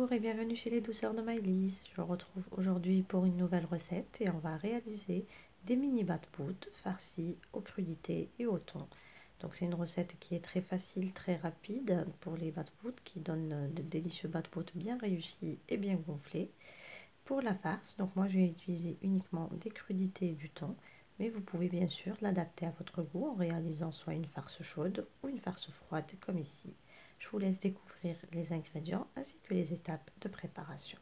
Bonjour et bienvenue chez les douceurs de Maëlys. Je vous retrouve aujourd'hui pour une nouvelle recette et on va réaliser des mini bat-bout farcis aux crudités et au thon. Donc c'est une recette qui est très facile, très rapide pour les bat-bout qui donnent de délicieux bat-bout bien réussis et bien gonflés. Pour la farce, donc moi je vais utiliser uniquement des crudités et du thon, mais vous pouvez bien sûr l'adapter à votre goût en réalisant soit une farce chaude ou une farce froide comme ici. Je vous laisse découvrir les ingrédients ainsi que les étapes de préparation.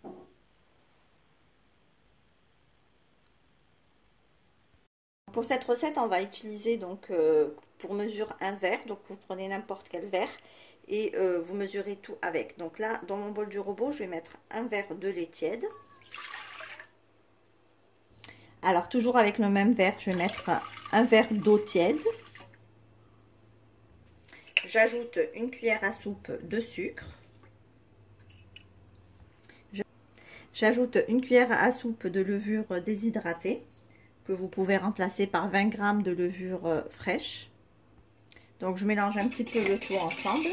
Pour cette recette, on va utiliser donc pour mesure un verre. Donc vous prenez n'importe quel verre et vous mesurez tout avec. Donc là, dans mon bol du robot, je vais mettre un verre de lait tiède. Alors toujours avec le même verre, je vais mettre un verre d'eau tiède. J'ajoute une cuillère à soupe de sucre. J'ajoute une cuillère à soupe de levure déshydratée que vous pouvez remplacer par 20 g de levure fraîche. Donc je mélange un petit peu le tout ensemble.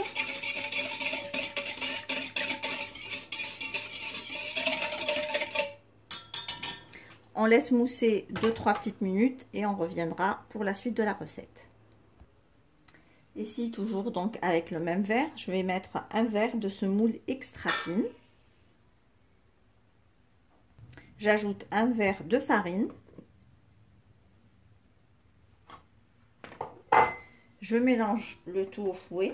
On laisse mousser 2-3 petites minutes et on reviendra pour la suite de la recette. Ici toujours donc avec le même verre, je vais mettre un verre de semoule extra fine. J'ajoute un verre de farine. Je mélange le tout au fouet.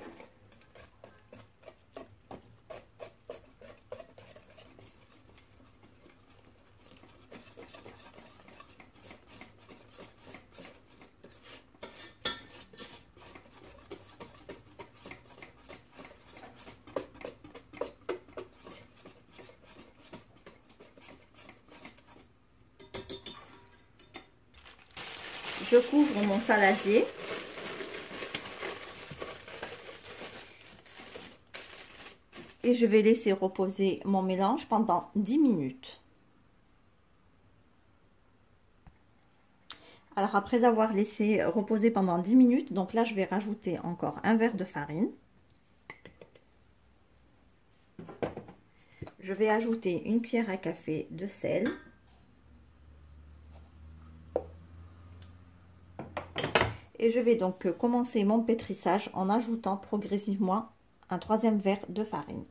Je couvre mon saladier. Et je vais laisser reposer mon mélange pendant 10 minutes. Alors après avoir laissé reposer pendant 10 minutes, donc là je vais rajouter encore un verre de farine. Je vais ajouter une cuillère à café de sel. Et je vais donc commencer mon pétrissage en ajoutant progressivement un 3e verre de farine.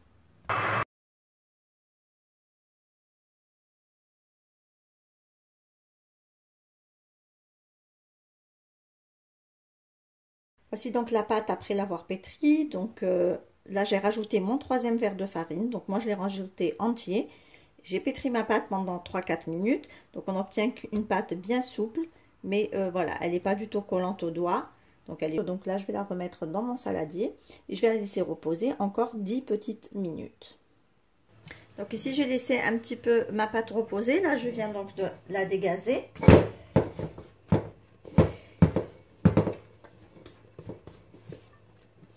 Voici donc la pâte après l'avoir pétrie. Donc là j'ai rajouté mon 3e verre de farine. Donc moi je l'ai rajouté entier. J'ai pétri ma pâte pendant 3-4 minutes. Donc on obtient une pâte bien souple. Mais voilà, elle n'est pas du tout collante aux doigts. Donc là je vais la remettre dans mon saladier. Et je vais la laisser reposer encore 10 petites minutes. Donc ici j'ai laissé un petit peu ma pâte reposer. Là je viens donc de la dégazer.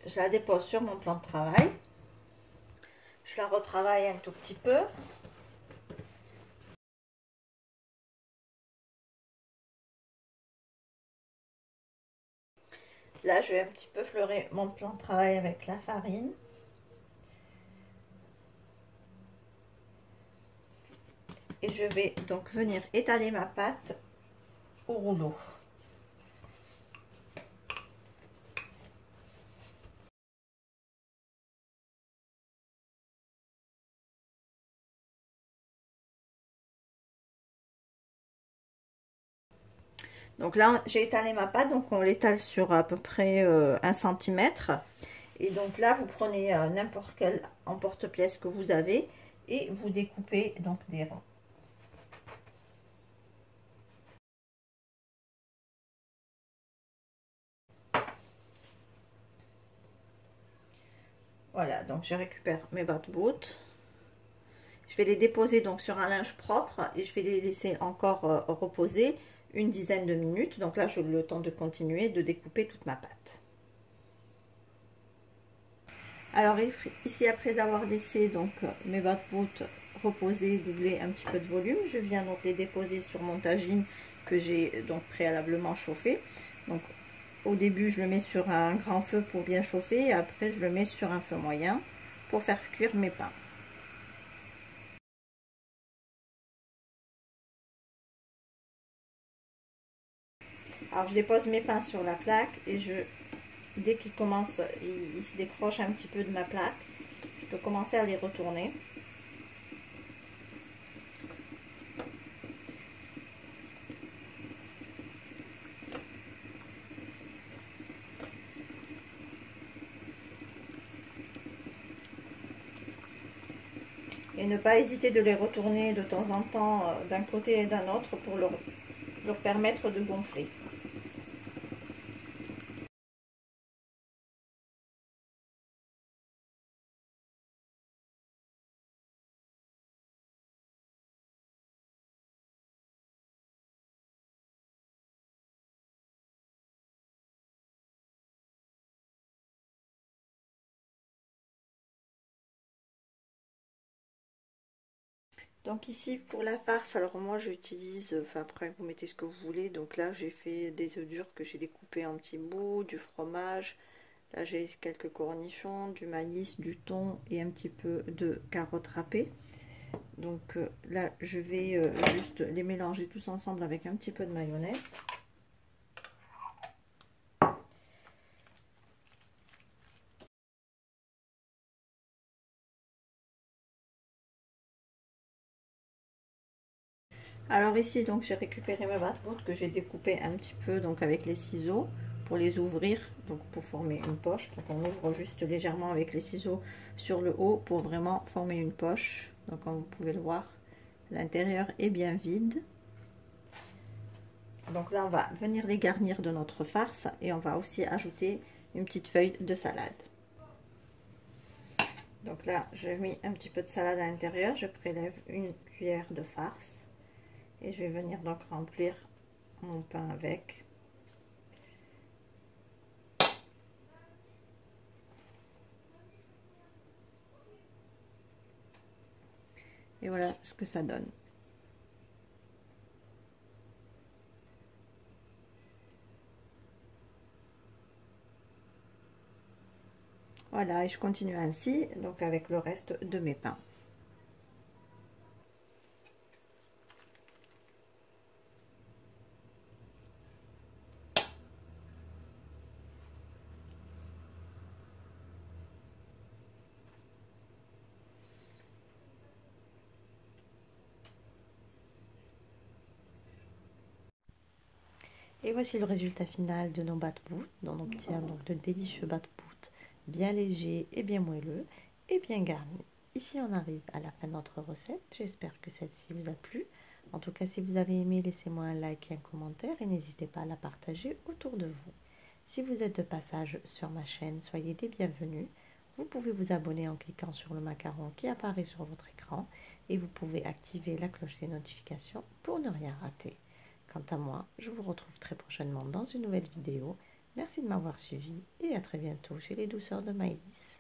Je la dépose sur mon plan de travail. Je la retravaille un tout petit peu. Là, je vais un petit peu fleurer mon plan de travail avec la farine. Et je vais donc venir étaler ma pâte au rouleau. Donc là, j'ai étalé ma pâte, donc on l'étale sur à peu près 1 cm. Et donc là, vous prenez n'importe quel emporte-pièce que vous avez et vous découpez donc des ronds. Voilà, donc je récupère mes bat-bout. Je vais les déposer donc sur un linge propre et je vais les laisser encore reposer une dizaine de minutes. Donc là, j'ai le temps de continuer de découper toute ma pâte. Alors ici, après avoir laissé donc mes bat-bout reposer, doubler un petit peu de volume, je viens donc les déposer sur mon tagine que j'ai donc préalablement chauffé. Donc au début, je le mets sur un grand feu pour bien chauffer et après je le mets sur un feu moyen pour faire cuire mes pains. Alors je dépose mes pains sur la plaque et dès qu'ils commencent, ils se décrochent un petit peu de ma plaque, je peux commencer à les retourner. Et ne pas hésiter de les retourner de temps en temps d'un côté et d'un autre pour leur permettre de gonfler. Donc ici pour la farce, alors moi j'utilise, enfin après vous mettez ce que vous voulez, donc là j'ai fait des œufs durs que j'ai découpés en petits bouts, du fromage, là j'ai quelques cornichons, du maïs, du thon et un petit peu de carottes râpées. Donc là je vais juste les mélanger tous ensemble avec un petit peu de mayonnaise. Alors ici donc j'ai récupéré mes battements que j'ai découpé un petit peu donc avec les ciseaux pour les ouvrir, donc pour former une poche. Donc on ouvre juste légèrement avec les ciseaux sur le haut pour vraiment former une poche. Donc comme vous pouvez le voir, l'intérieur est bien vide. Donc là on va venir les garnir de notre farce et on va aussi ajouter une petite feuille de salade. Donc là j'ai mis un petit peu de salade à l'intérieur, je prélève une cuillère de farce. Et je vais venir donc remplir mon pain avec. Et voilà ce que ça donne. Voilà, et je continue ainsi, donc avec le reste de mes pains. Et voici le résultat final de nos bat-bout. On obtient donc de délicieux bat-bout bien légers et bien moelleux et bien garnis. Ici on arrive à la fin de notre recette. J'espère que celle-ci vous a plu. En tout cas, si vous avez aimé, laissez-moi un like et un commentaire et n'hésitez pas à la partager autour de vous. Si vous êtes de passage sur ma chaîne, soyez les bienvenus. Vous pouvez vous abonner en cliquant sur le macaron qui apparaît sur votre écran et vous pouvez activer la cloche des notifications pour ne rien rater. Quant à moi, je vous retrouve très prochainement dans une nouvelle vidéo. Merci de m'avoir suivi et à très bientôt chez les douceurs de Maëlys.